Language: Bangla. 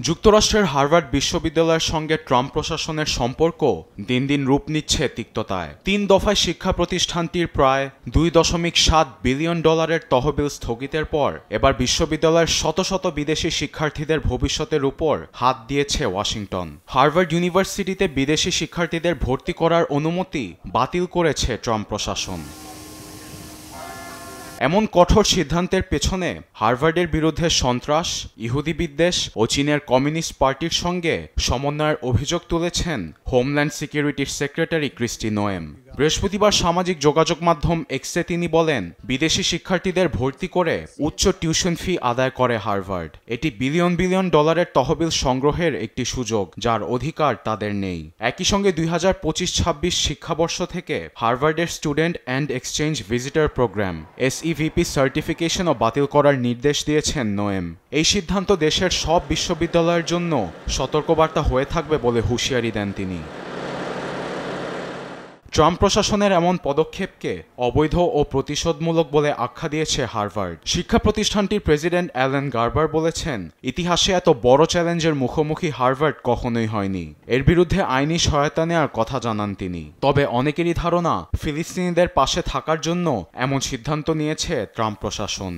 যুক্তরাষ্ট্রের হার্ভার্ড বিশ্ববিদ্যালয়ের সঙ্গে ট্রাম্প প্রশাসনের সম্পর্ক দিন দিন রূপ নিচ্ছে তিক্ততায়। ৩ দফায় শিক্ষা প্রতিষ্ঠানটির প্রায় $2.7 বিলিয়ন তহবিল স্থগিতের পর এবার বিশ্ববিদ্যালয়ের শত শত বিদেশি শিক্ষার্থীদের ভবিষ্যতের উপর হাত দিয়েছে ওয়াশিংটন। হার্ভার্ড ইউনিভার্সিটিতে বিদেশি শিক্ষার্থীদের ভর্তি করার অনুমতি বাতিল করেছে ট্রাম্প প্রশাসন। এমন কঠোর সিদ্ধান্তের পেছনে হার্ভার্ডের বিরুদ্ধে সন্ত্রাস, ইহুদি বিদ্বেষ ও চীনের কমিউনিস্ট পার্টির সঙ্গে সমন্বয়ের অভিযোগ তুলেছেন হোমল্যান্ড সিকিউরিটির সেক্রেটারি ক্রিস্টি নোয়েম। বৃহস্পতিবার সামাজিক যোগাযোগ মাধ্যম এক্সে তিনি বলেন, বিদেশি শিক্ষার্থীদের ভর্তি করে উচ্চ টিউশন ফি আদায় করে হার্ভার্ড। এটি বিলিয়ন বিলিয়ন ডলারের তহবিল সংগ্রহের একটি সুযোগ, যার অধিকার তাদের নেই। একই সঙ্গে 2025-26 শিক্ষাবর্ষ থেকে হার্ভার্ডের student and exchange visitor program SEVP সার্টিফিকেশনও বাতিল করার নির্দেশ দিয়েছেন নোয়েম। এই সিদ্ধান্ত দেশের সব বিশ্ববিদ্যালয়ের জন্য সতর্কবার্তা হয়ে থাকবে বলে হুঁশিয়ারি দেন তিনি। ট্রাম্প প্রশাসনের এমন পদক্ষেপকে অবৈধ ও প্রতিশোধমূলক বলে আখ্যা দিয়েছে হার্ভার্ড। শিক্ষা প্রতিষ্ঠানটির প্রেসিডেন্ট অ্যালেন গার্বার বলেছেন, ইতিহাসে এত বড় চ্যালেঞ্জের মুখোমুখি হার্ভার্ড কখনোই হয়নি। এর বিরুদ্ধে আইনি সহায়তা নেওয়ার কথা জানান তিনি। তবে অনেকেরই ধারণা, ফিলিস্তিনিদের পাশে থাকার জন্য এমন সিদ্ধান্ত নিয়েছে ট্রাম্প প্রশাসন।